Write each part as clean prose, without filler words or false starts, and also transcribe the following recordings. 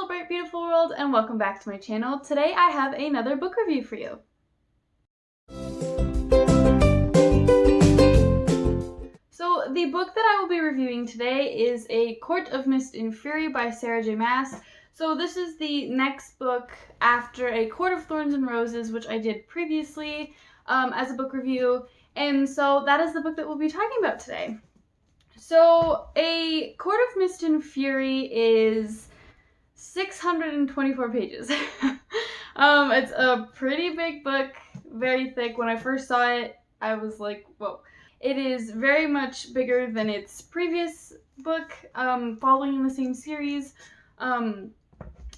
bright beautiful world, and welcome back to my channel. Today I have another book review for you. So the book that I will be reviewing today is A Court of Mist and Fury by Sarah J Maas. So this is the next book after A Court of Thorns and Roses, which I did previously as a book review, and so that is the book that we'll be talking about today. So A Court of Mist and Fury is 624 pages. It's a pretty big book, very thick. When I first saw it, I was like, whoa. It is very much bigger than its previous book, following the same series. A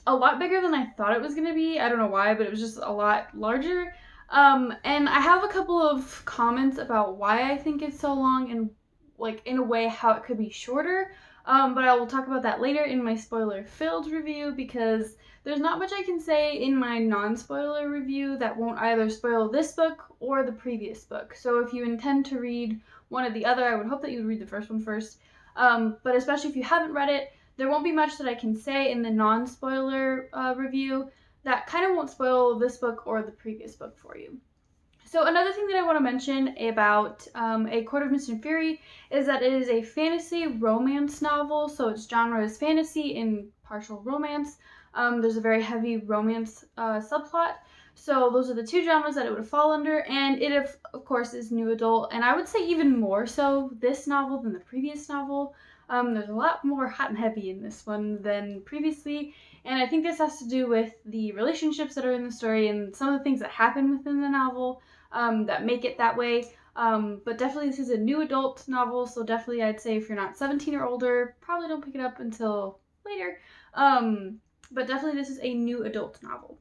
lot bigger than I thought it was going to be. I don't know why, but it was just a lot larger. And I have a couple of comments about why I think it's so long and, like, in a way, how it could be shorter. But I will talk about that later in my spoiler-filled review, because there's not much I can say in my non-spoiler review that won't either spoil this book or the previous book. So if you intend to read one or the other, I would hope that you would read the first one first. But especially if you haven't read it, there won't be much that I can say in the non-spoiler review that kind of won't spoil this book or the previous book for you. So another thing that I want to mention about A Court of Mist and Fury is that it is a fantasy romance novel, so its genre is fantasy and partial romance. There's a very heavy romance subplot, so those are the two genres that it would fall under, and it of course is new adult, and I would say even more so this novel than the previous novel. There's a lot more hot and heavy in this one than previously, and I think this has to do with the relationships that are in the story and some of the things that happen within the novel that make it that way. But definitely this is a new adult novel, so definitely I'd say if you're not 17 or older, probably don't pick it up until later. But definitely this is a new adult novel.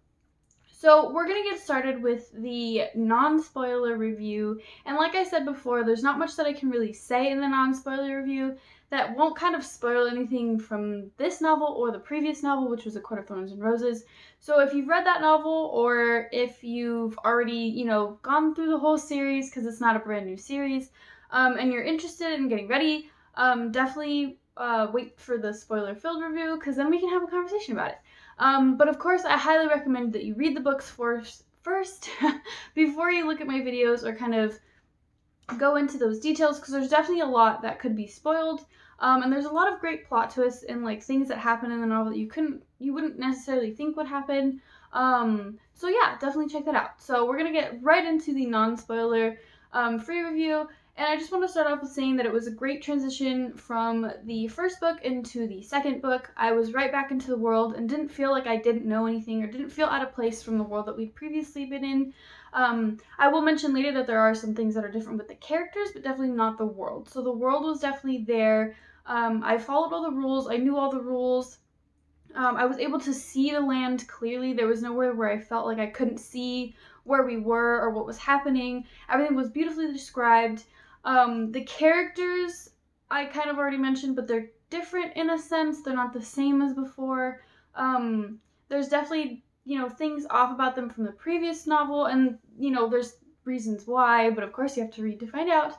So we're going to get started with the non-spoiler review, and like I said before, there's not much that I can really say in the non-spoiler review that won't kind of spoil anything from this novel or the previous novel, which was A Court of Thorns and Roses. So if you've read that novel, or if you've already, gone through the whole series, because it's not a brand new series, and you're interested in getting ready, definitely wait for the spoiler-filled review, because then we can have a conversation about it. But of course, I highly recommend that you read the books first before you look at my videos or kind of go into those details, because there's definitely a lot that could be spoiled, and there's a lot of great plot twists and like things that happen in the novel that you wouldn't necessarily think would happen. So yeah, definitely check that out. So we're gonna get right into the non-spoiler free review. And I just want to start off with saying that it was a great transition from the first book into the second book. I was right back into the world and didn't feel like I didn't know anything or didn't feel out of place from the world that we'd previously been in. I will mention later that there are some things that are different with the characters, but definitely not the world. So the world was definitely there. I followed all the rules. I knew all the rules. I was able to see the land clearly. There was nowhere where I felt like I couldn't see where we were or what was happening. Everything was beautifully described. The characters I kind of already mentioned, but they're different in a sense. They're not the same as before. There's definitely, things off about them from the previous novel, and, there's reasons why, but of course you have to read to find out.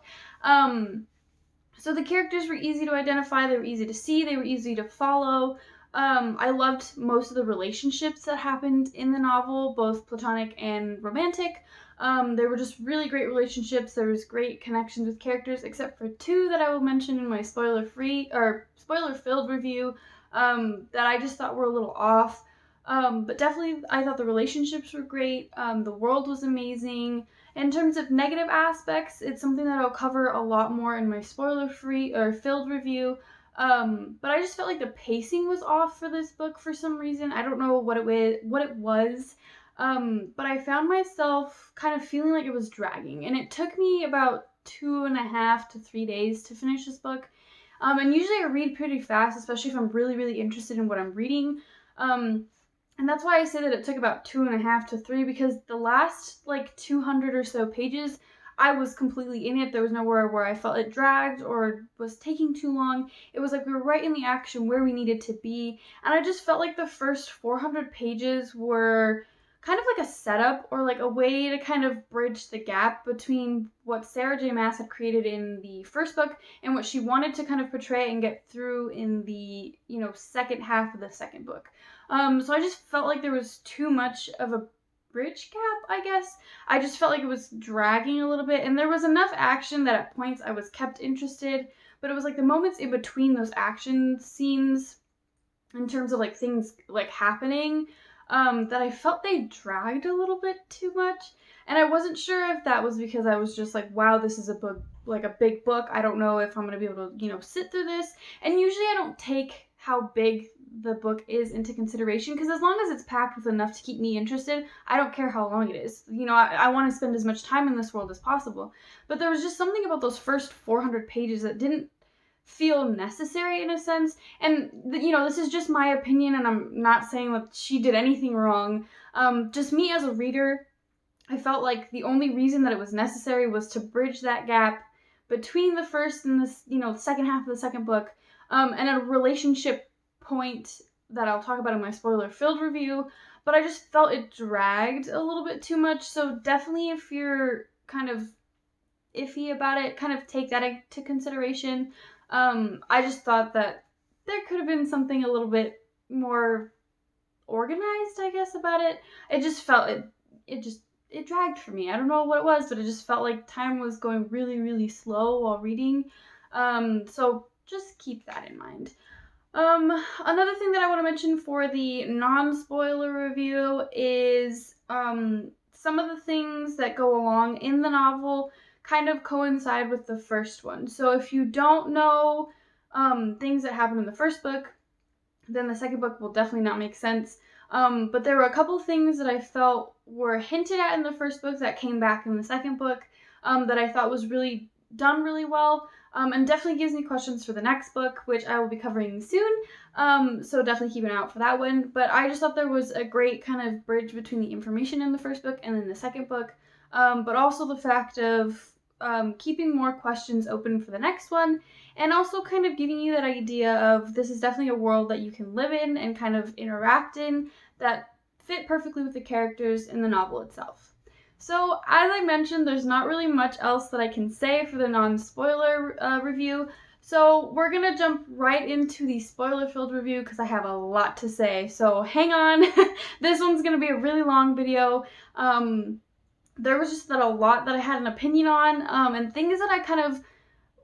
So the characters were easy to identify, they were easy to see, they were easy to follow. I loved most of the relationships that happened in the novel, both platonic and romantic. There were just really great relationships. There was great connections with characters, except for two that I will mention in my spoiler-filled review that I just thought were a little off. But definitely I thought the relationships were great. The world was amazing. In terms of negative aspects, it's something that I'll cover a lot more in my spoiler-free or filled review. But I just felt like the pacing was off for this book for some reason. I don't know what it was. But I found myself kind of feeling like it was dragging, and it took me about 2.5 to 3 days to finish this book. And usually I read pretty fast, especially if I'm really, really interested in what I'm reading. And that's why I say that it took about 2.5 to 3, because the last like 200 or so pages, I was completely in it. There was nowhere where I felt it dragged or was taking too long. It was like we were right in the action where we needed to be. And I just felt like the first 400 pages were kind of like a setup or like a way to kind of bridge the gap between what Sarah J. Maas had created in the first book and what she wanted to kind of portray and get through in the, second half of the second book. So I just felt like there was too much of a bridge gap, I guess. I just felt like it was dragging a little bit, and there was enough action that at points I was kept interested, but it was like the moments in between those action scenes in terms of like things like happening, that I felt they dragged a little bit too much. And I wasn't sure if that was because I was just like, wow, this is a book, like a big book. I don't know if I'm going to be able to, sit through this. And usually I don't take how big the book is into consideration, because as long as it's packed with enough to keep me interested, I don't care how long it is. I want to spend as much time in this world as possible. But there was just something about those first 400 pages that didn't feel necessary in a sense. And this is just my opinion, and I'm not saying that she did anything wrong. Just me as a reader, I felt like the only reason that it was necessary was to bridge that gap between the first and the second half of the second book, and a relationship point that I'll talk about in my spoiler-filled review. But I just felt it dragged a little bit too much. So definitely, if you're kind of iffy about it, kind of take that into consideration. I just thought that there could have been something a little bit more organized, I guess, about it. It just felt, it dragged for me. I don't know what it was, but it just felt like time was going really, really slow while reading. So just keep that in mind. Another thing that I want to mention for the non-spoiler review is, some of the things that go along in the novel kind of coincide with the first one. So if you don't know things that happen in the first book, then the second book will definitely not make sense. But there were a couple things that I felt were hinted at in the first book that came back in the second book, that I thought was really done really well, and definitely gives me questions for the next book, which I will be covering soon. So definitely keep an eye out for that one. But I just thought there was a great kind of bridge between the information in the first book and then the second book, but also the fact of keeping more questions open for the next one, and also kind of giving you that idea of this is definitely a world that you can live in and kind of interact in that fit perfectly with the characters in the novel itself. So as I mentioned, there's not really much else that I can say for the non-spoiler review, so we're gonna jump right into the spoiler-filled review because I have a lot to say, so hang on. This one's gonna be a really long video. There was just a lot that I had an opinion on, and things that I kind of,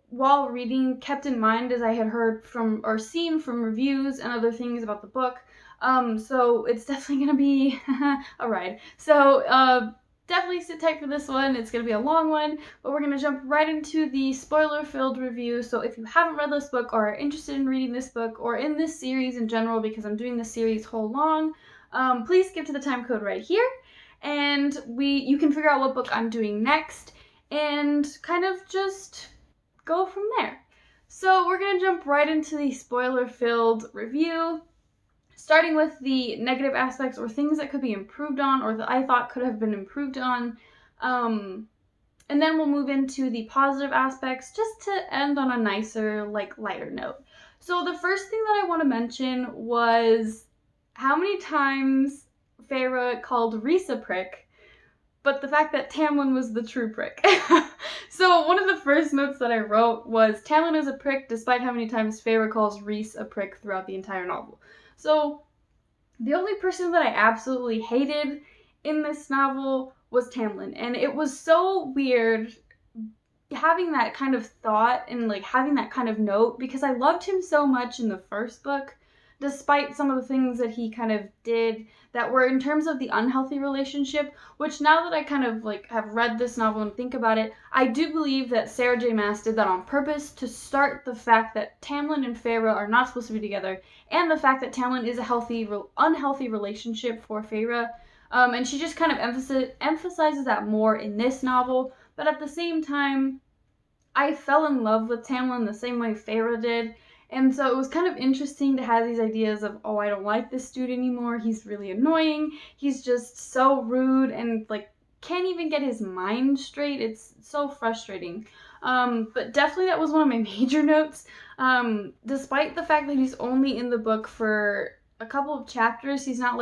while reading, kept in mind as I had heard from or seen from reviews and other things about the book. So it's definitely going to be a ride. So definitely sit tight for this one. It's going to be a long one, but we're going to jump right into the spoiler-filled review. So if you haven't read this book or are interested in reading this book or in this series in general, because I'm doing this series whole long, please skip to the time code right here. And you can figure out what book I'm doing next and kind of just go from there. So we're going to jump right into the spoiler-filled review, starting with the negative aspects or things that could be improved on or that I thought could have been improved on. And then we'll move into the positive aspects just to end on a nicer, lighter note. So the first thing that I want to mention was how many times Feyre called Rhys a prick, but the fact that Tamlin was the true prick. So one of the first notes that I wrote was Tamlin is a prick despite how many times Feyre calls Rhys a prick throughout the entire novel. So the only person that I absolutely hated in this novel was Tamlin, and it was so weird having that kind of thought and having that kind of note, because I loved him so much in the first book, despite some of the things that he kind of did that were in terms of the unhealthy relationship, which now that I kind of have read this novel and think about it, I do believe that Sarah J. Maas did that on purpose to start the fact that Tamlin and Feyre are not supposed to be together, and the fact that Tamlin is a unhealthy relationship for Feyre, and she just kind of emphasizes that more in this novel. But at the same time, I fell in love with Tamlin the same way Feyre did. And so it was kind of interesting to have these ideas of, oh, I don't like this dude anymore. He's really annoying. He's just so rude and can't even get his mind straight. It's so frustrating. But definitely that was one of my major notes. Despite the fact that he's only in the book for a couple of chapters, he's not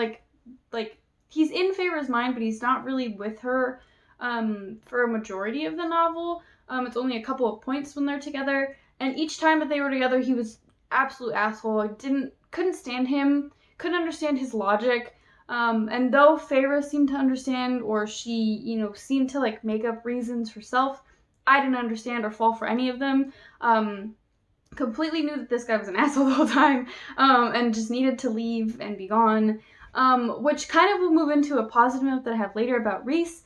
he's in Feyre's mind, but he's not really with her for a majority of the novel. It's only a couple of points when they're together, and each time that they were together, he was absolute asshole. I couldn't stand him, couldn't understand his logic. And though Feyre seemed to understand, or she, seemed to like make up reasons herself, I didn't understand or fall for any of them. Completely knew that this guy was an asshole the whole time, and just needed to leave and be gone. Which kind of will move into a positive note that I have later about Rhys,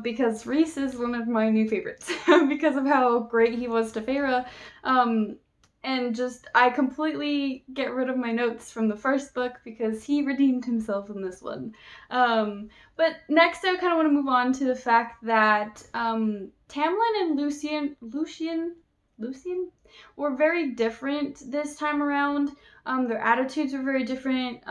because Rhys is one of my new favorites because of how great he was to Feyre. And just, I completely get rid of my notes from the first book because he redeemed himself in this one. But next I kind of want to move on to the fact that Tamlin and Lucien were very different this time around. Their attitudes were very different.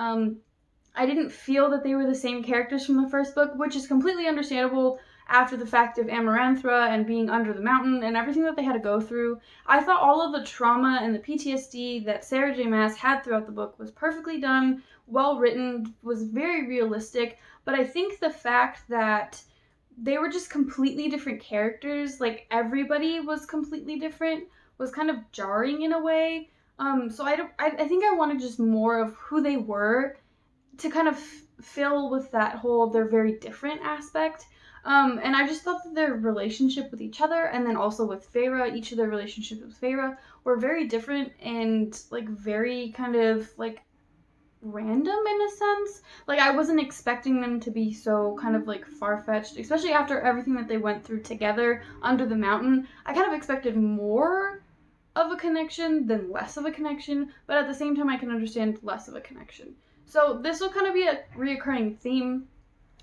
I didn't feel that they were the same characters from the first book, which is completely understandable after the fact of Amaranthra and being under the mountain and everything that they had to go through. I thought all of the trauma and the PTSD that Sarah J. Maas had throughout the book was perfectly done, well written, was very realistic, but I think the fact that they were just completely different characters, like everybody was completely different, was kind of jarring in a way. So I think I wanted just more of who they were to kind of fill with that whole they're very different aspect. And I just thought that their relationship with each other, and then also with Feyre, each of their relationships with Feyre were very different and like very kind of like random in a sense. Like I wasn't expecting them to be so kind of like far-fetched, especially after everything that they went through together under the mountain. I kind of expected more of a connection than less of a connection, but at the same time I can understand less of a connection. So this will kind of be a reoccurring theme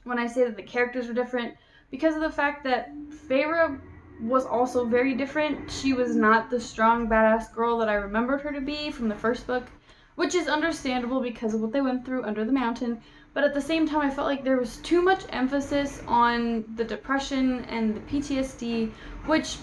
when I say that the characters were different, because of the fact that Feyre was also very different. She was not the strong, badass girl that I remembered her to be from the first book, which is understandable because of what they went through under the mountain. But at the same time, I felt like there was too much emphasis on the depression and the PTSD, which,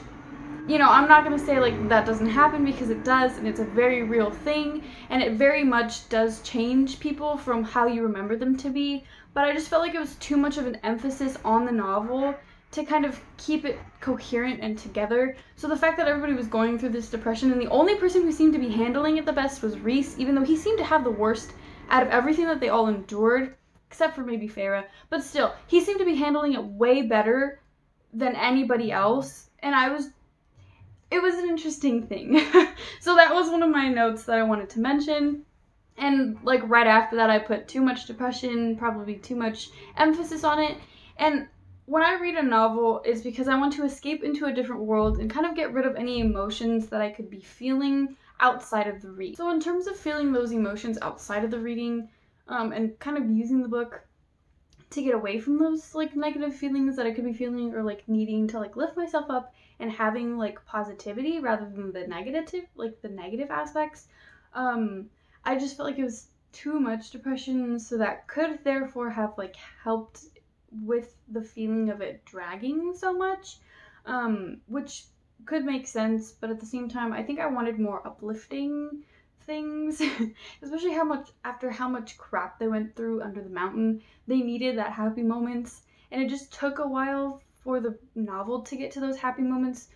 I'm not going to say like that doesn't happen, because it does, and it's a very real thing, and it very much does change people from how you remember them to be. But I just felt like it was too much of an emphasis on the novel to kind of keep it coherent and together. So the fact that everybody was going through this depression, and the only person who seemed to be handling it the best was Rhys, even though he seemed to have the worst out of everything that they all endured, except for maybe Feyre. But still, he seemed to be handling it way better than anybody else, and it was an interesting thing. So that was one of my notes that I wanted to mention. And like right after that, I put too much depression, probably too much emphasis on it. And when I read a novel, it's because I want to escape into a different world and kind of get rid of any emotions that I could be feeling outside of the read. So in terms of feeling those emotions outside of the reading, and kind of using the book to get away from those like negative feelings that I could be feeling, or like needing to like lift myself up and having like positivity rather than the negative aspects, I just felt like it was too much depression, so that could therefore have like helped with the feeling of it dragging so much, which could make sense, but at the same time I think I wanted more uplifting things, especially after how much crap they went through under the mountain. They needed that happy moments, and it just took a while for the novel to get to those happy moments.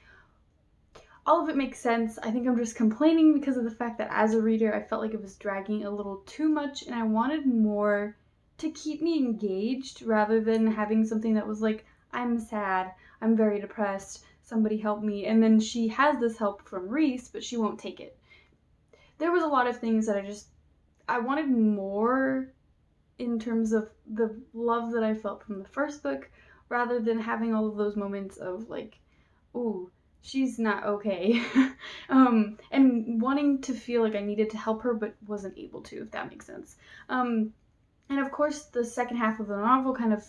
All of it makes sense. I think I'm just complaining because of the fact that as a reader, I felt like it was dragging a little too much, and I wanted more to keep me engaged rather than having something that was like, I'm sad, I'm very depressed, somebody help me, and then she has this help from Rhys, but she won't take it. There was a lot of things that I wanted more in terms of the love that I felt from the first book, rather than having all of those moments of like, ooh, she's not okay. And wanting to feel like I needed to help her but wasn't able to, if that makes sense. And of course the second half of the novel kind of,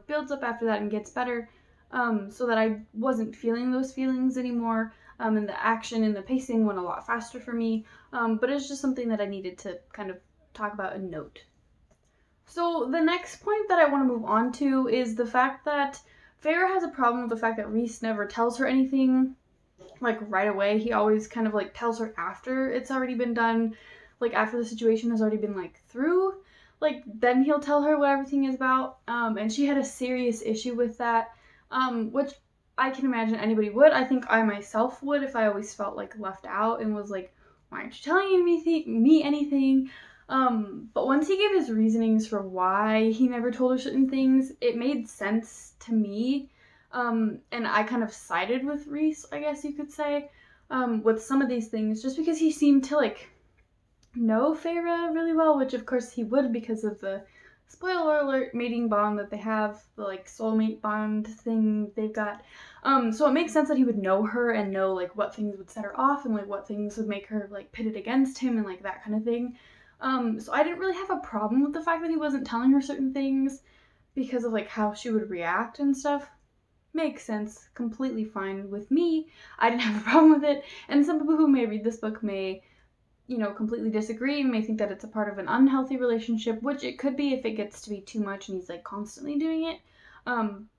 builds up after that and gets better, so that I wasn't feeling those feelings anymore, and the action and the pacing went a lot faster for me, but it's just something that I needed to kind of talk about and note. So the next point that I want to move on to is the fact that Feyre has a problem with the fact that Rhys never tells her anything, like, right away. He always kind of, like, tells her after it's already been done, like, after the situation has already been, like, through. like, then he'll tell her what everything is about, and she had a serious issue with that, which I can imagine anybody would. I think I myself would if I always felt, like, left out and was like, why aren't you telling me anything? But once he gave his reasonings for why he never told her certain things, it made sense to me, and I kind of sided with Rhys, I guess you could say, with some of these things, just because he seemed to, like, know Feyre really well, which of course he would because of the, spoiler alert, mating bond that they have, the, like, soulmate bond thing they've got. So it makes sense that he would know her and know, like, what things would set her off and, like, what things would make her, like, pitted against him and, like, that kind of thing. So I didn't really have a problem with the fact that he wasn't telling her certain things because of, like, how she would react and stuff. Makes sense, completely fine with me. I didn't have a problem with it, and some people who may read this book may, you know, completely disagree and may think that it's a part of an unhealthy relationship, which it could be if it gets to be too much and he's, like, constantly doing it.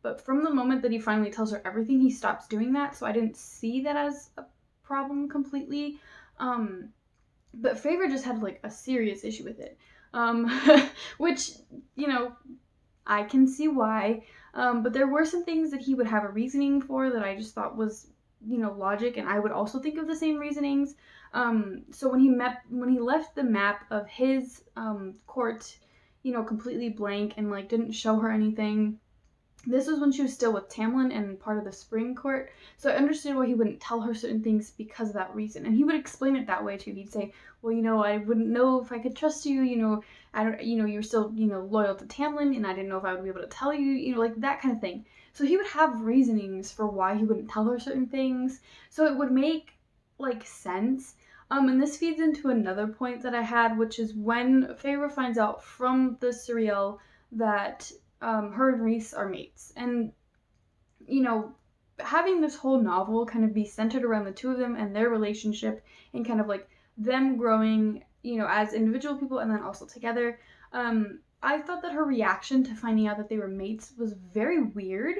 But from the moment that he finally tells her everything, he stops doing that, so I didn't see that as a problem completely. But Feyre just had, like, a serious issue with it, which, you know, I can see why, but there were some things that he would have a reasoning for that I just thought was, you know, logic, and I would also think of the same reasonings. So when he left the map of his court, you know, completely blank and, like, didn't show her anything, this was when she was still with Tamlin and part of the Spring Court, so I understood why he wouldn't tell her certain things because of that reason, and he would explain it that way too. He'd say, well, you know, I wouldn't know if I could trust you, you know, I don't, you know, you're still, you know, loyal to Tamlin, and I didn't know if I would be able to tell you, you know, like, that kind of thing. So he would have reasonings for why he wouldn't tell her certain things, so it would make, like, sense. And this feeds into another point that I had, which is when Feyre finds out from the Suriel that her and Rhys are mates. And, you know, having this whole novel kind of be centered around the two of them and their relationship and kind of, like, them growing, you know, as individual people and then also together, I thought that her reaction to finding out that they were mates was very weird.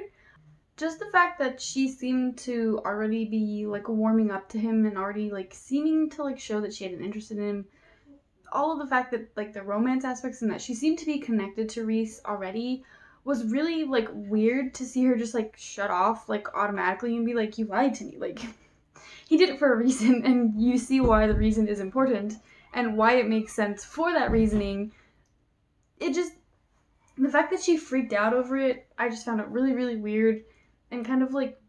Just the fact that she seemed to already be, like, warming up to him and already, like, seeming to, like, show that she had an interest in him. All of the fact that, like, the romance aspects and that she seemed to be connected to Rhys already was really, like, weird to see her just, like, shut off, like, automatically and be like, you lied to me. Like, he did it for a reason, and you see why the reason is important and why it makes sense for that reasoning. It just, the fact that she freaked out over it, I just found it really, really weird and kind of, like,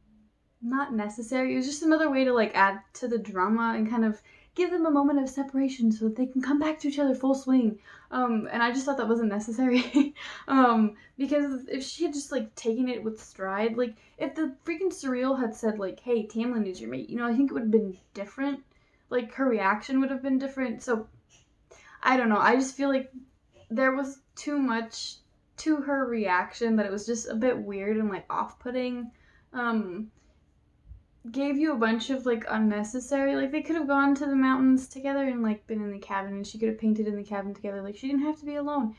not necessary. It was just another way to, like, add to the drama and kind of give them a moment of separation so that they can come back to each other full swing. And I just thought that wasn't necessary. Because if she had just, like, taken it with stride, like, if the freaking Surreal had said, like, hey, Tamlin is your mate, you know, I think it would have been different. Like, her reaction would have been different. So, I don't know. I just feel like there was too much to her reaction that it was just a bit weird and, like, off-putting. Gave you a bunch of, like, unnecessary, like, they could have gone to the mountains together and, like, been in the cabin, and she could have painted in the cabin together. Like, she didn't have to be alone.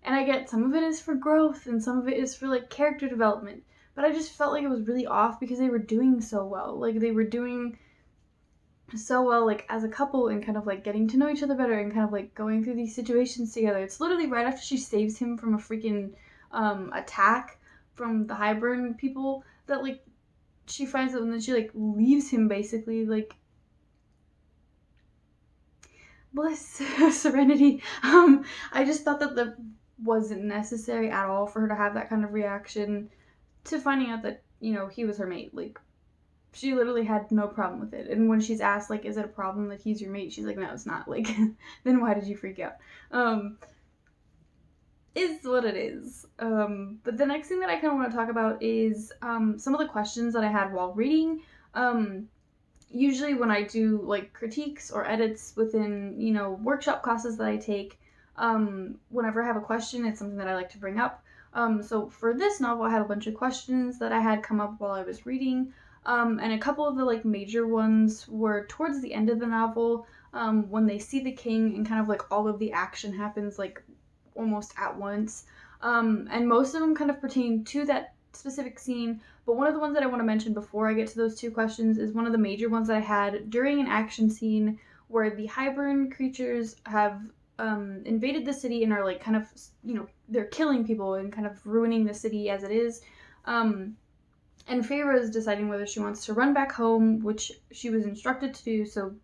And I get some of it is for growth and some of it is for, like, character development, but I just felt like it was really off because they were doing so well. Like, they were doing so well, like, as a couple and kind of, like, getting to know each other better and kind of, like, going through these situations together. It's literally right after she saves him from a freaking attack from the Highburn people that, like, she finds out and then she, like, leaves him basically, like, bliss, serenity. I just thought that that wasn't necessary at all for her to have that kind of reaction to finding out that, you know, he was her mate. Like, she literally had no problem with it. And when she's asked, like, is it a problem that he's your mate? She's like, no, it's not. Like, then why did you freak out? Is what it is. But the next thing that I kind of want to talk about is some of the questions that I had while reading. Usually when I do, like, critiques or edits within, you know, workshop classes that I take, whenever I have a question, it's something that I like to bring up. So for this novel, I had a bunch of questions that I had come up while I was reading, and a couple of the, like, major ones were towards the end of the novel, when they see the king and kind of, like, all of the action happens, like, almost at once, and most of them kind of pertain to that specific scene, but one of the ones that I want to mention before I get to those two questions is one of the major ones that I had during an action scene where the Highburn creatures have invaded the city and are like kind of, they're killing people and kind of ruining the city as it is. And Feyre is deciding whether she wants to run back home, which she was instructed to do, so,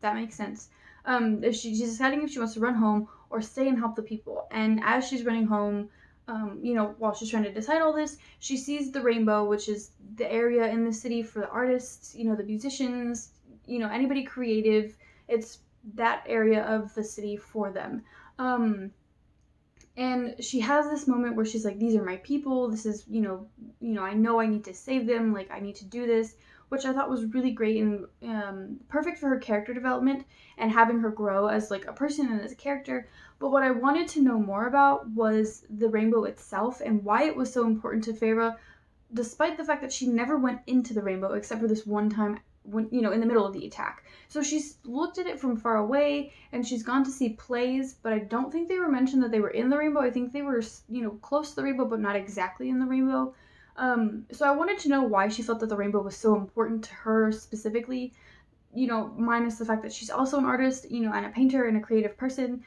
that makes sense. If she's deciding if she wants to run home or stay and help the people. And as she's running home, while she's trying to decide all this, she sees the rainbow, which is the area in the city for the artists, the musicians, anybody creative. It's that area of the city for them. And she has this moment where she's like, these are my people. This is, I know I need to save them. Like, I need to do this, which I thought was really great and perfect for her character development and having her grow as like a person and as a character. But what I wanted to know more about was the rainbow itself and why it was so important to Feyre, despite the fact that she never went into the rainbow except for this one time when, in the middle of the attack. So she's looked at it from far away and she's gone to see plays, but I don't think they were mentioned that they were in the rainbow. I think they were, close to the rainbow, but not exactly in the rainbow. So I wanted to know why she felt that the rainbow was so important to her specifically, minus the fact that she's also an artist, and a painter and a creative person,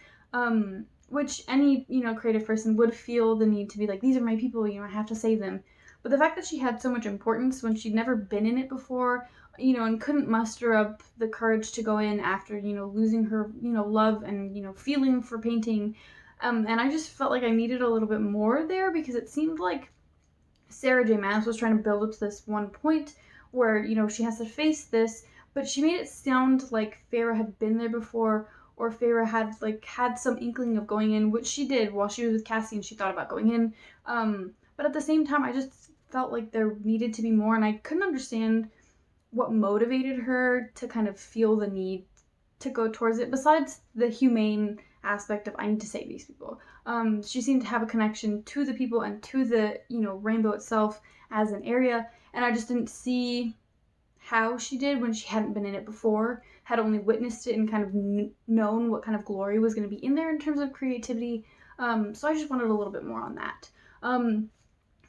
which any, creative person would feel the need to be like, these are my people, I have to save them. But the fact that she had so much importance when she'd never been in it before, and couldn't muster up the courage to go in after, losing her, love and, feeling for painting. And I just felt like I needed a little bit more there because it seemed like Sarah J. Maas was trying to build up to this one point where, she has to face this, but she made it sound like Feyre had been there before or Feyre had some inkling of going in, which she did while she was with Cassie and she thought about going in. But at the same time, I just felt like there needed to be more and I couldn't understand what motivated her to kind of feel the need to go towards it besides the humane aspect of I need to save these people. She seemed to have a connection to the people and to the, rainbow itself as an area, and I just didn't see how she did when she hadn't been in it before, had only witnessed it and kind of known what kind of glory was going to be in there in terms of creativity. So I just wanted a little bit more on that.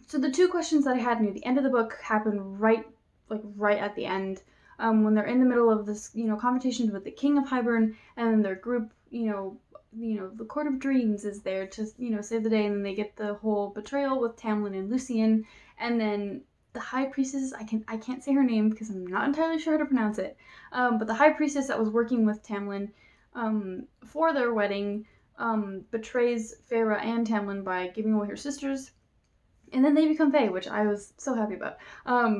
So the two questions that I had near the end of the book happened right at the end, when they're in the middle of this, confrontation with the King of Hybern, and then their group, the Court of Dreams is there to, save the day, and then they get the whole betrayal with Tamlin and Lucien, and then the High Priestess, I can't say her name because I'm not entirely sure how to pronounce it, but the High Priestess that was working with Tamlin, for their wedding, betrays Feyre and Tamlin by giving away her sisters. And then they become Fae, which I was so happy about,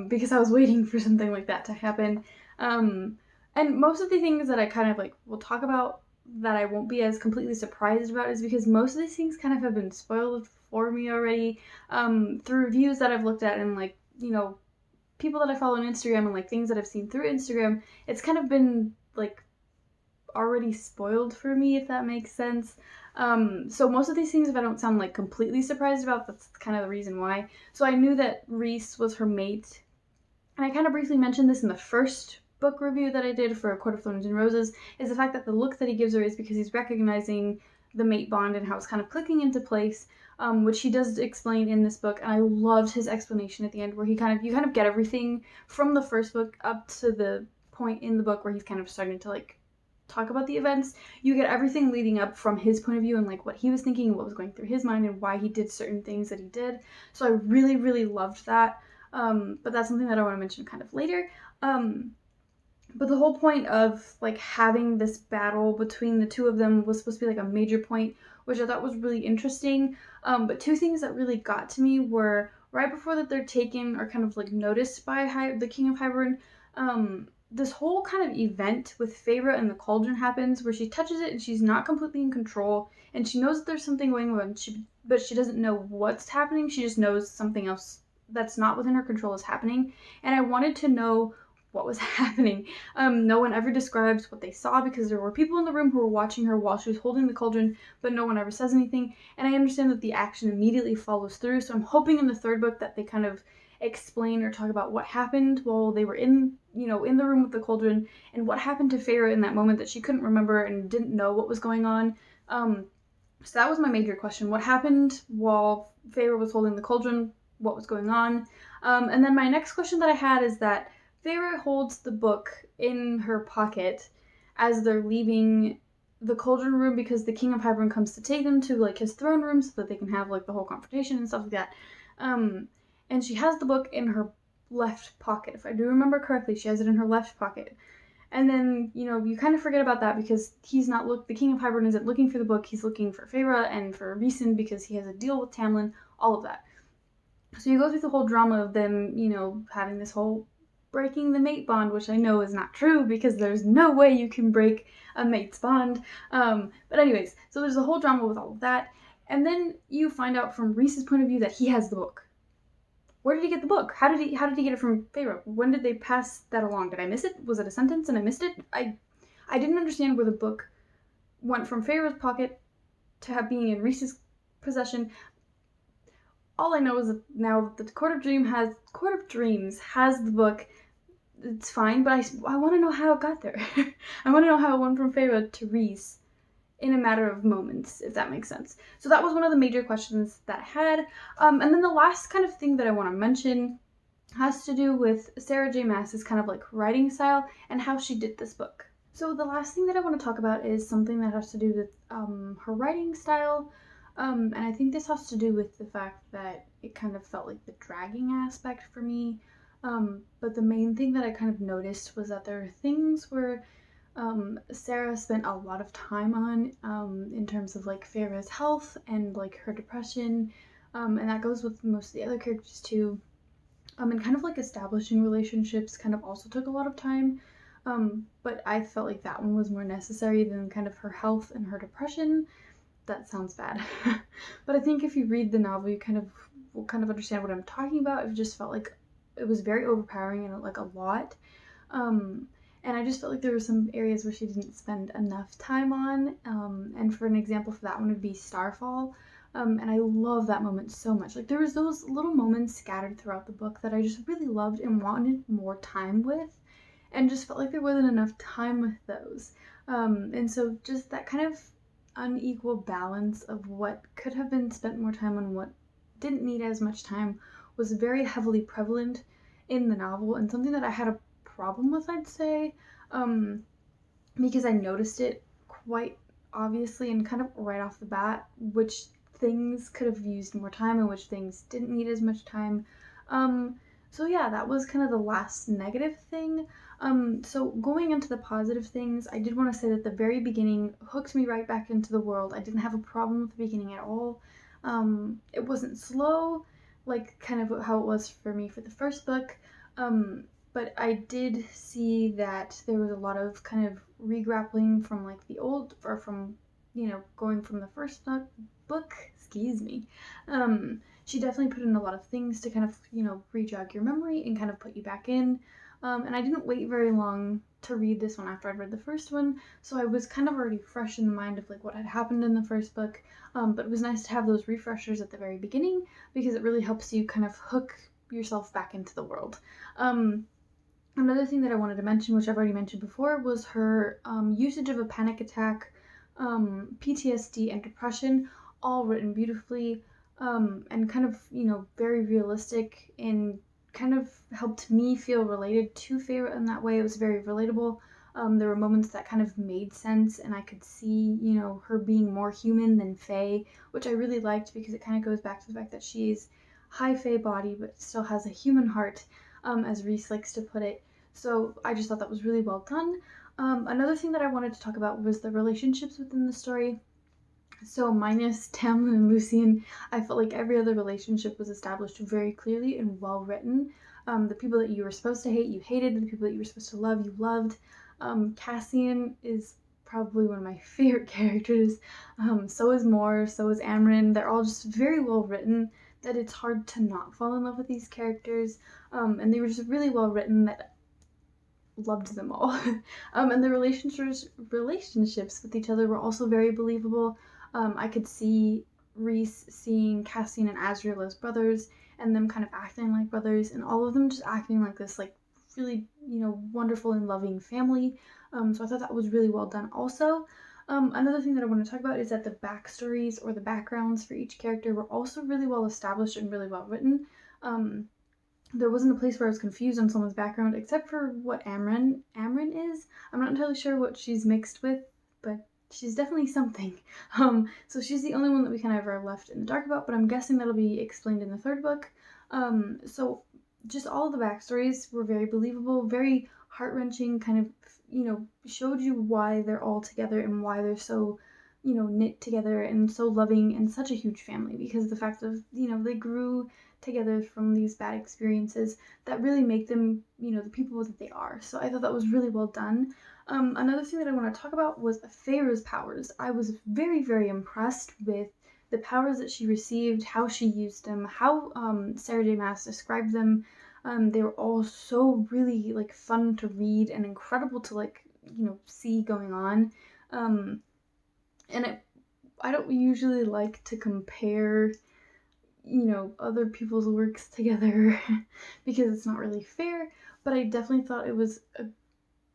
because I was waiting for something like that to happen. And most of the things that I kind of will talk about that I won't be as completely surprised about is because most of these things kind of have been spoiled for me already, through reviews that I've looked at and people that I follow on Instagram and things that I've seen through Instagram. It's kind of been already spoiled for me, if that makes sense. So most of these things, if I don't sound completely surprised about, that's kind of the reason why. So I knew that Rhys was her mate, and I kind of briefly mentioned this in the first book review that I did for A Court of Thorns and Roses, is the fact that the look that he gives her is because he's recognizing the mate bond and how it's kind of clicking into place, which he does explain in this book, and I loved his explanation at the end where you kind of get everything from the first book up to the point in the book where he's kind of starting to talk about the events. You get everything leading up from his point of view and what he was thinking and what was going through his mind and why he did certain things that he did. So I really, really loved that. But that's something that I want to mention kind of later. But the whole point of having this battle between the two of them was supposed to be a major point, which I thought was really interesting. But two things that really got to me were right before that they're taken or kind of noticed by the King of Hybern. This whole kind of event with Feyre and the cauldron happens where she touches it and she's not completely in control and she knows that there's something going on, but she doesn't know what's happening. She just knows something else that's not within her control is happening, and I wanted to know what was happening. No one ever describes what they saw because there were people in the room who were watching her while she was holding the cauldron, but no one ever says anything, and I understand that the action immediately follows through, so I'm hoping in the third book that they kind of explain or talk about what happened while they were in the room with the cauldron and what happened to Feyre in that moment that she couldn't remember and didn't know what was going on. So that was my major question. What happened while Feyre was holding the cauldron? What was going on? And then my next question that I had is that Feyre holds the book in her pocket as they're leaving the cauldron room because the King of Hybern comes to take them to like his throne room so that they can have like the whole confrontation and stuff like that. And she has the book in her left pocket. If I do remember correctly, she has it in her left pocket. And then, you kind of forget about that because the King of Hybern isn't looking for the book, he's looking for Feyre and for Rhysand because he has a deal with Tamlin, all of that. So you go through the whole drama of them, having this whole breaking the mate bond, which I know is not true because there's no way you can break a mate's bond. But anyways, so there's a whole drama with all of that. And then you find out from Rhys's point of view that he has the book. Where did he get the book? How did he get it from Feyre? When did they pass that along? Did I miss it? Was it a sentence and I missed it? I didn't understand where the book went from Feyre's pocket to being in Rhys's possession. All I know is that now the Court of Dreams has the book. It's fine, but I want to know how it got there. I want to know how it went from Feyre to Rhys in a matter of moments, if that makes sense. So that was one of the major questions that I had. And then the last kind of thing that I want to mention has to do with Sarah J. Maas's kind of like writing style and how she did this book. So the last thing that I want to talk about is something that has to do with her writing style. And I think this has to do with the fact that it kind of felt like the dragging aspect for me. But the main thing that I kind of noticed was that there are things where Sarah spent a lot of time on in terms of like Feyre's health and like her depression, and that goes with most of the other characters too. And kind of like establishing relationships kind of also took a lot of time, but I felt like that one was more necessary than kind of her health and her depression. That sounds bad, but I think if you read the novel, you will kind of understand what I'm talking about. It just felt like it was very overpowering and like a lot. And I just felt like there were some areas where she didn't spend enough time on. And for an example for that one would be Starfall. And I love that moment so much. Like there was those little moments scattered throughout the book that I just really loved and wanted more time with. And just felt like there wasn't enough time with those. And so just that kind of unequal balance of what could have been spent more time on, what didn't need as much time, was very heavily prevalent in the novel and something that I had a problem with, I'd say, because I noticed it quite obviously and kind of right off the bat, which things could have used more time and which things didn't need as much time. So yeah, that was kind of the last negative thing. So going into the positive things, I did want to say that the very beginning hooked me right back into the world. I didn't have a problem with the beginning at all. It wasn't slow, like kind of how it was for me for the first book. But I did see that there was a lot of kind of re-grappling from like the old, or from, going from the first book, excuse me. She definitely put in a lot of things to kind of, re-jog your memory and kind of put you back in. And I didn't wait very long to read this one after I'd read the first one, so I was kind of already fresh in the mind of like what had happened in the first book. But it was nice to have those refreshers at the very beginning because it really helps you kind of hook yourself back into the world. Another thing that I wanted to mention, which I've already mentioned before, was her usage of a panic attack, PTSD, and depression, all written beautifully, and kind of, very realistic, and kind of helped me feel related to Feyre in that way. It was very relatable. There were moments that kind of made sense, and I could see, her being more human than Fae, which I really liked because it kind of goes back to the fact that she's high Fae body, but still has a human heart, as Rhys likes to put it. So I just thought that was really well done. Another thing that I wanted to talk about was the relationships within the story. So minus Tamlin and Lucian, I felt like every other relationship was established very clearly and well written. The people that you were supposed to hate, you hated. The people that you were supposed to love, you loved. Cassian is probably one of my favorite characters. So is Mor, so is Amren. They're all just very well written that it's hard to not fall in love with these characters. And they were just really well written that loved them all. And the relationships with each other were also very believable. I could see Rhys seeing Cassian and Azriel as brothers, and them kind of acting like brothers, and all of them just acting like this, like, really, wonderful and loving family. So I thought that was really well done also. Another thing that I want to talk about is that the backstories or the backgrounds for each character were also really well established and really well written. There wasn't a place where I was confused on someone's background, except for what Amren is. I'm not entirely sure what she's mixed with, but she's definitely something. So she's the only one that we kind of are left in the dark about, but I'm guessing that'll be explained in the third book. So just all of the backstories were very believable, very heart-wrenching, kind of, showed you why they're all together and why they're so, knit together and so loving and such a huge family, because the fact of, they grew together from these bad experiences that really make them, the people that they are. So I thought that was really well done. Another thing that I want to talk about was Feyre's powers. I was very, very impressed with the powers that she received, how she used them, how Sarah J. Maas described them. They were all so really like fun to read and incredible to see going on. And I don't usually like to compare other people's works together because it's not really fair, but I definitely thought it was a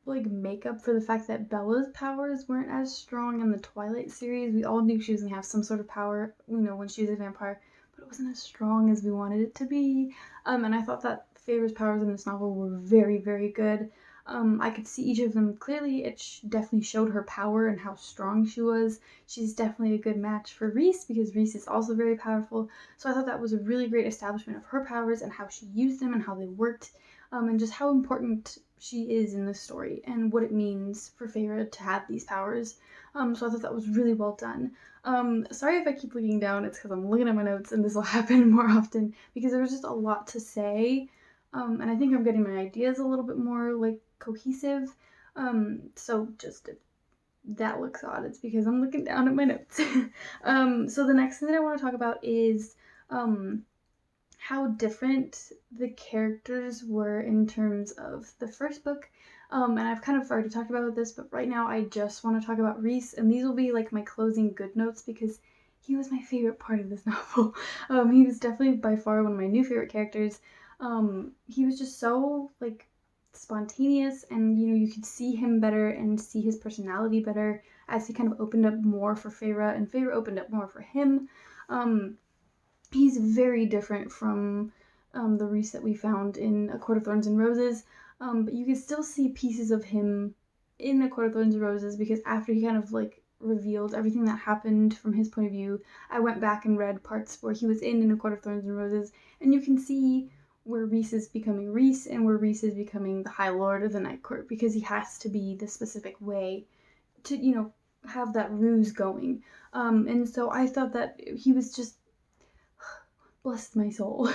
makeup for the fact that Bella's powers weren't as strong in the Twilight series. We all knew she was gonna have some sort of power, when she was a vampire, but it wasn't as strong as we wanted it to be. And I thought that Feyre's powers in this novel were very, very good. I could see each of them clearly. It definitely showed her power and how strong she was. She's definitely a good match for Rhys because Rhys is also very powerful. So I thought that was a really great establishment of her powers and how she used them and how they worked, and just how important she is in the story and what it means for Feyre to have these powers. So I thought that was really well done. Sorry if I keep looking down, it's because I'm looking at my notes and this will happen more often because there was just a lot to say. And I think I'm getting my ideas a little bit more cohesive. So just if that looks odd, it's because I'm looking down at my notes. So the next thing that I want to talk about is how different the characters were in terms of the first book. And I've kind of already talked about this, but right now I just want to talk about Rhys, and these will be my closing good notes because he was my favorite part of this novel. He was definitely by far one of my new favorite characters. He was just so spontaneous, and you could see him better and see his personality better as he kind of opened up more for Feyre, and Feyre opened up more for him. He's very different from the Rhys that we found in A Court of Thorns and Roses, but you can still see pieces of him in A Court of Thorns and Roses because after he kind of revealed everything that happened from his point of view, I went back and read parts where he was in A Court of Thorns and Roses, and you can see where Rhys is becoming Rhys and where Rhys is becoming the High Lord of the Night Court because he has to be the specific way to, have that ruse going. And so I thought that he was just, bless my soul.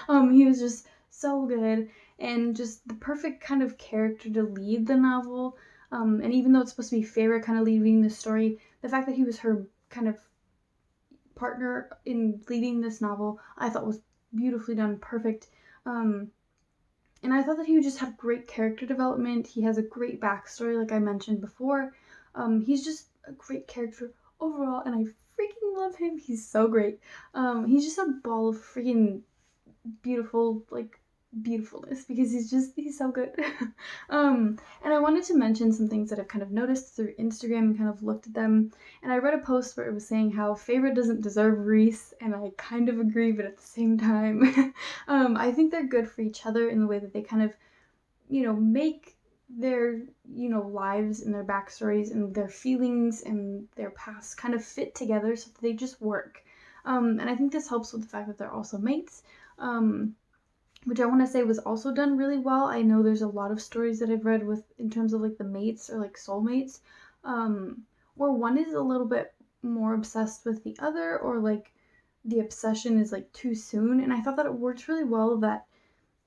He was just so good and just the perfect kind of character to lead the novel. And even though it's supposed to be Feyre kind of leading the story, the fact that he was her kind of partner in leading this novel, I thought was beautifully done, perfect. And I thought that he would just have great character development. He has a great backstory, like I mentioned before. He's just a great character overall, and I freaking love him. He's so great. He's just a ball of freaking beautiful, beautifulness because he's so good. And I wanted to mention some things that I've kind of noticed through Instagram and kind of looked at them, and I read a post where it was saying how Feyre doesn't deserve Rhys, and I kind of agree, but at the same time I think they're good for each other in the way that they kind of make their lives and their backstories and their feelings and their past kind of fit together so that they just work. And I think this helps with the fact that they're also mates, which I want to say was also done really well. I know there's a lot of stories that I've read with in terms of the mates or soulmates, where one is a little bit more obsessed with the other, or the obsession is too soon. And I thought that it worked really well that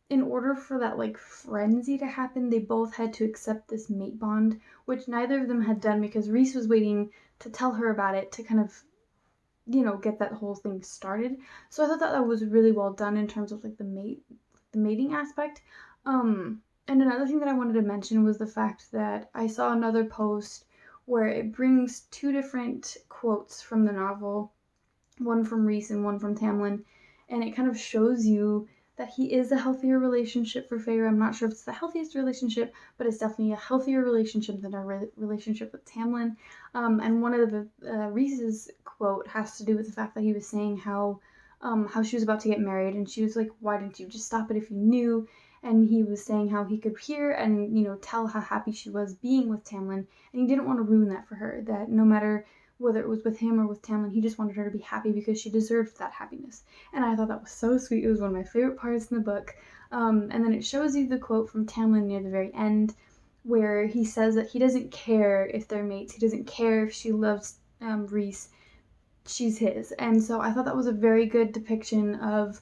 in order for that frenzy to happen, they both had to accept this mate bond, which neither of them had done because Rhys was waiting to tell her about it to kind of get that whole thing started. So I thought that was really well done in terms of the mating aspect. And another thing that I wanted to mention was the fact that I saw another post where it brings two different quotes from the novel, one from Rhys and one from Tamlin, and it kind of shows you that he is a healthier relationship for Feyre. I'm not sure if it's the healthiest relationship, but it's definitely a healthier relationship than our relationship with Tamlin. And one of the Rhys's quote has to do with the fact that he was saying how she was about to get married, and she was like, "Why didn't you just stop it if you knew?" and he was saying how he could hear and, you know, tell how happy she was being with Tamlin, and he didn't want to ruin that for her, that no matter whether it was with him or with Tamlin, he just wanted her to be happy because she deserved that happiness. And I thought that was so sweet. It was one of my favorite parts in the book. And then it shows you the quote from Tamlin near the very end, where he says that he doesn't care if they're mates. He doesn't care if she loves Rhys. She's his. And so I thought that was a very good depiction of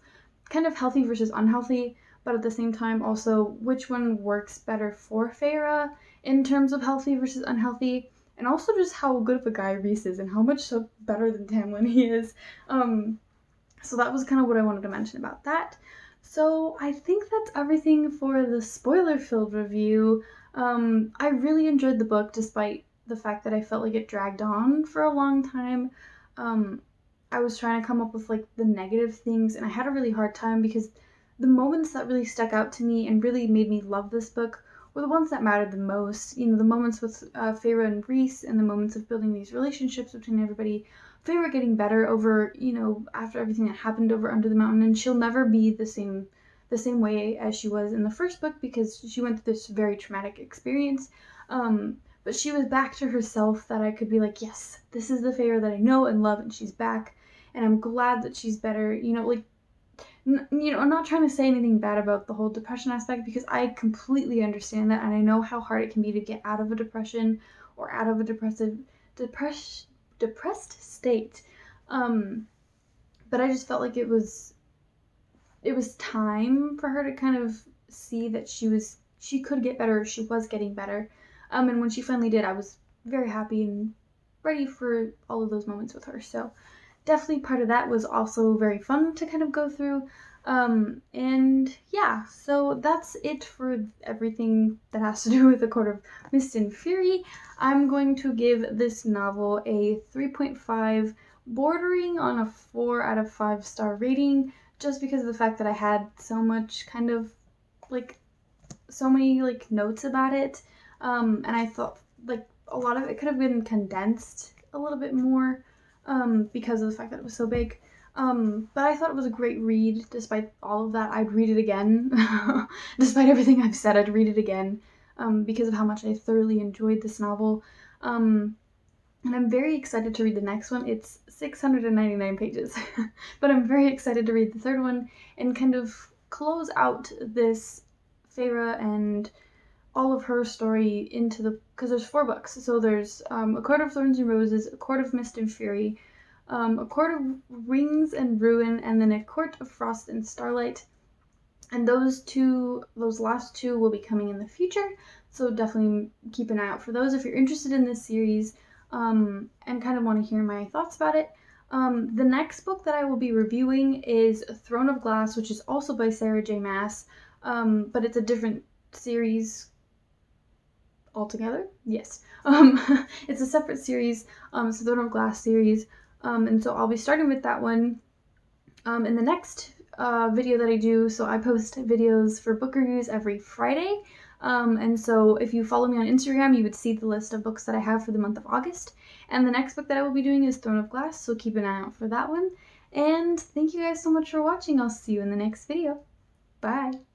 kind of healthy versus unhealthy, but at the same time also which one works better for Feyre in terms of healthy versus unhealthy, and also just how good of a guy Rhys is and how much so better than Tamlin he is. So that was kind of what I wanted to mention about that. So I think that's everything for the spoiler-filled review. I really enjoyed the book despite the fact that I felt like it dragged on for a long time. I was trying to come up with like the negative things, and I had a really hard time because the moments that really stuck out to me and really made me love this book were the ones that mattered the most. You know, the moments with Feyre and Rhys, and the moments of building these relationships between everybody. Feyre getting better over, you know, after everything that happened over Under the Mountain, and she'll never be the same way as she was in the first book because she went through this very traumatic experience. But she was back to herself, that I could be like, yes, this is the Feyre that I know and love, and she's back, and I'm glad that she's better. You know, like, you know, I'm not trying to say anything bad about the whole depression aspect because I completely understand that, and I know how hard it can be to get out of a depression or out of a depressed state. But I just felt like it was time for her to kind of see that she could get better, she was getting better. And when she finally did, I was very happy and ready for all of those moments with her. So definitely part of that was also very fun to kind of go through. And yeah, so that's it for everything that has to do with The Court of Mist and Fury. I'm going to give this novel a 3.5, bordering on a 4 out of 5 star rating, just because of the fact that I had so much kind of like so many like notes about it. And I thought like a lot of it could have been condensed a little bit more because of the fact that it was so big. But I thought it was a great read. Despite all of that, I'd read it again. Despite everything I've said, I'd read it again because of how much I thoroughly enjoyed this novel. And I'm very excited to read the next one. It's 699 pages, but I'm very excited to read the third one and kind of close out this Feyre and all of her story into the, because there's 4 books. So there's A Court of Thorns and Roses, A Court of Mist and Fury, A Court of Rings and Ruin, and then A Court of Frost and Starlight. And those last 2 will be coming in the future. So definitely keep an eye out for those if you're interested in this series and kind of want to hear my thoughts about it. The next book that I will be reviewing is Throne of Glass, which is also by Sarah J. Maas, but it's a different series altogether. Yes. It's a separate series. It's the Throne of Glass series. And so I'll be starting with that one in the next video that I do. So I post videos for book reviews every Friday. And so if you follow me on Instagram, you would see the list of books that I have for the month of August. And the next book that I will be doing is Throne of Glass, so keep an eye out for that one. And thank you guys so much for watching. I'll see you in the next video. Bye!